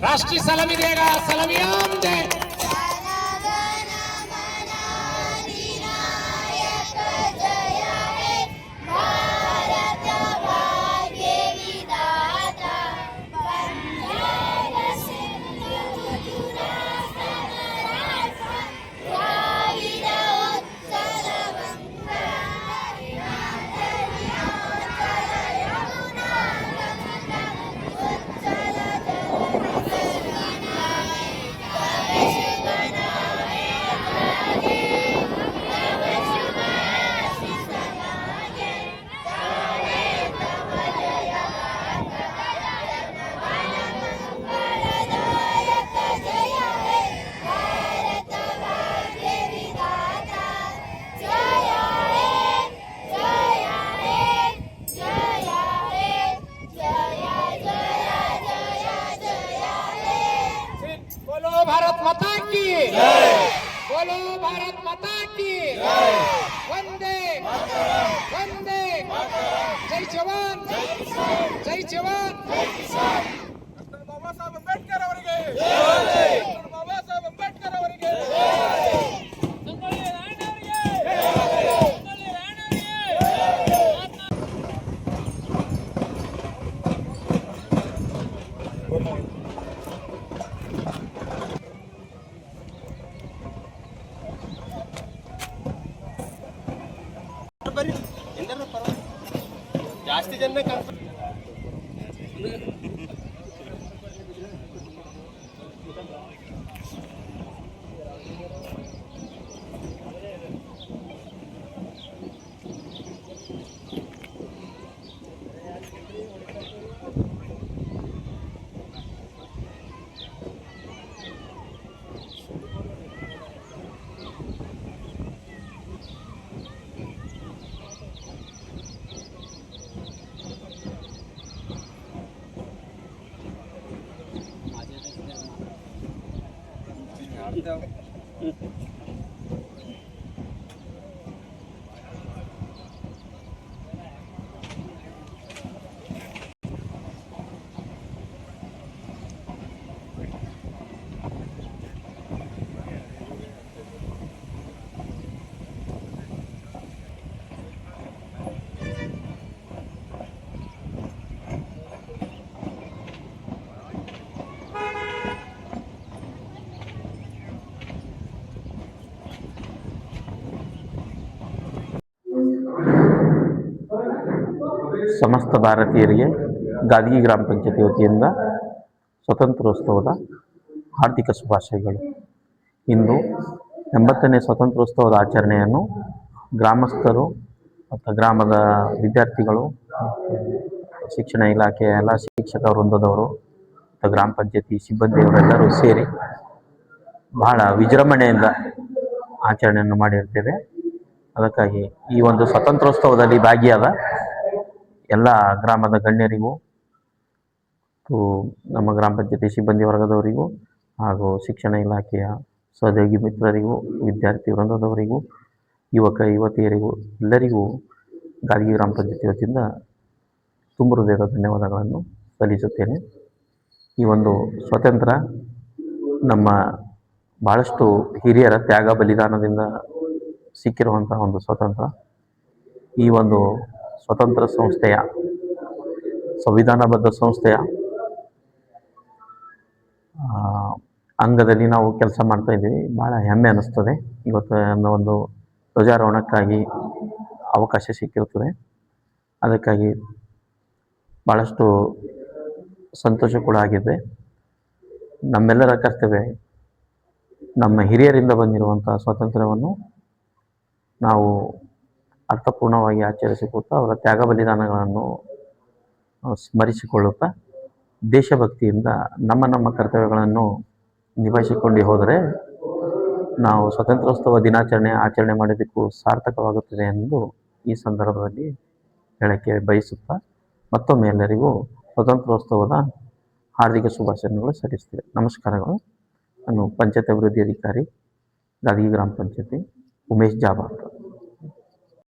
राष्ट्रीय सलामी देगा, सलामी आमदे। भारत माता की बोलो, भारत माता की वंदे वंदे, जय जवान जय जवान। डॉक्टर बाबा साहेब अंबेडकर ಅವರಿಗೆ, ಡಾಕ್ಟರ್ ಬಾಬಾ ಸಾಹೇಬ್ ಅಂಬೇಡ್ಕರ್ ಅವರಿಗೆ, ಸಂಗೊಳ್ಳಿ ರಾಯಣ್ಣವರಿಗೆ, ಸಂಗೊಳ್ಳಿ ರಾಯಣ್ಣವರಿಗೆ। ಜಾಸ್ತಿ ಜನ ಸಮಸ್ತ ಭಾರತೀಯರಿಗೆ ಗಾದಗಿ ಗ್ರಾಮ ಪಂಚಾಯತಿ ವತಿಯಿಂದ ಸ್ವತಂತ್ರೋತ್ಸವದ ಹಾರ್ದಿಕ ಶುಭಾಶಯಗಳು. ಇಂದು 80ನೇ ಸ್ವತಂತ್ರೋತ್ಸವದ ಆಚರಣೆಯನ್ನು ಗ್ರಾಮಸ್ಥರು ಮತ್ತು ಗ್ರಾಮದ ವಿದ್ಯಾರ್ಥಿಗಳು, ಶಿಕ್ಷಣ ಇಲಾಖೆಯ ಎಲ್ಲ ಶಿಕ್ಷಕ ವೃಂದದವರು ಮತ್ತು ಗ್ರಾಮ ಪಂಚಾಯತಿ ಸಿಬ್ಬಂದಿಯವರೆಲ್ಲರೂ ಸೇರಿ ಬಹಳ ವಿಜೃಂಭಣೆಯಿಂದ ಆಚರಣೆಯನ್ನು ಮಾಡಿರ್ತೇವೆ. ಅದಕ್ಕಾಗಿ ಈ ಒಂದು ಸ್ವತಂತ್ರೋತ್ಸವದಲ್ಲಿ ಭಾಗಿಯಾದ ಎಲ್ಲ ಗ್ರಾಮದ ಗಣ್ಯರಿಗೂ, ನಮ್ಮ ಗ್ರಾಮ ಪಂಚಾಯತಿ ಸಿಬ್ಬಂದಿ ವರ್ಗದವರಿಗೂ ಹಾಗೂ ಶಿಕ್ಷಣ ಇಲಾಖೆಯ ಸಹೋದ್ಯೋಗಿ ಮಿತ್ರರಿಗೂ, ವಿದ್ಯಾರ್ಥಿ ವೃಂದದವರಿಗೂ, ಯುವಕ ಯುವತಿಯರಿಗೂ ಎಲ್ಲರಿಗೂ ಗಾದಗಿ ಗ್ರಾಮ ಪಂಚಾಯತಿ ವತಿಯಿಂದ ತುಂಬ ಹೃದಯದ ಧನ್ಯವಾದಗಳನ್ನು ಸಲ್ಲಿಸುತ್ತೇನೆ. ಈ ಒಂದು ಸ್ವಾತಂತ್ರ್ಯ ನಮ್ಮ ಭಾಳಷ್ಟು ಹಿರಿಯರ ತ್ಯಾಗ ಬಲಿದಾನದಿಂದ ಸಿಕ್ಕಿರುವಂಥ ಒಂದು ಸ್ವಾತಂತ್ರ್ಯ. ಈ ಒಂದು ಸ್ವತಂತ್ರ ಸಂಸ್ಥೆಯ, ಸಂವಿಧಾನಬದ್ಧ ಸಂಸ್ಥೆಯ ಅಂಗದಲ್ಲಿ ನಾವು ಕೆಲಸ ಮಾಡ್ತಾಯಿದ್ದೀವಿ. ಭಾಳ ಹೆಮ್ಮೆ ಅನ್ನಿಸ್ತದೆ. ಇವತ್ತು ಒಂದು ಧ್ವಜಾರೋಹಣಕ್ಕಾಗಿ ಅವಕಾಶ ಸಿಕ್ಕಿರ್ತದೆ. ಅದಕ್ಕಾಗಿ ಭಾಳಷ್ಟು ಸಂತೋಷ ಕೂಡ ಆಗಿದೆ. ನಮ್ಮೆಲ್ಲರ ಕರ್ತವ್ಯ ನಮ್ಮ ಹಿರಿಯರಿಂದ ಬಂದಿರುವಂಥ ಸ್ವಾತಂತ್ರ್ಯವನ್ನು ನಾವು ಅರ್ಥಪೂರ್ಣವಾಗಿ ಆಚರಿಸಿಕೊಳ್ತಾ ಅವರ ತ್ಯಾಗ ಬಲಿದಾನಗಳನ್ನು ಸ್ಮರಿಸಿಕೊಳ್ಳುತ್ತಾ ದೇಶಭಕ್ತಿಯಿಂದ ನಮ್ಮ ಕರ್ತವ್ಯಗಳನ್ನು ನಿಭಾಯಿಸಿಕೊಂಡು ಹೋದರೆ ನಾವು ಸ್ವಾತಂತ್ರ್ಯೋತ್ಸವ ದಿನಾಚರಣೆ ಆಚರಣೆ ಮಾಡೋದಕ್ಕೂ ಸಾರ್ಥಕವಾಗುತ್ತದೆ ಎಂದು ಈ ಸಂದರ್ಭದಲ್ಲಿ ಹೇಳಕ್ಕೆ ಬಯಸುತ್ತಾ ಮತ್ತೊಮ್ಮೆ ಎಲ್ಲರಿಗೂ ಸ್ವಾತಂತ್ರ್ಯೋತ್ಸವದ ಹಾರ್ದಿಕ ಶುಭಾಶಯಗಳು ಸಲ್ಲಿಸ್ತೇವೆ. ನಮಸ್ಕಾರಗಳು. ನಾನು ಪಂಚಾಯತ್ ಅಭಿವೃದ್ಧಿ ಅಧಿಕಾರಿ ಗಾದಗಿ ಗ್ರಾಮ ಪಂಚಾಯತಿ ಉಮೇಶ್ ಜಾಬಾ.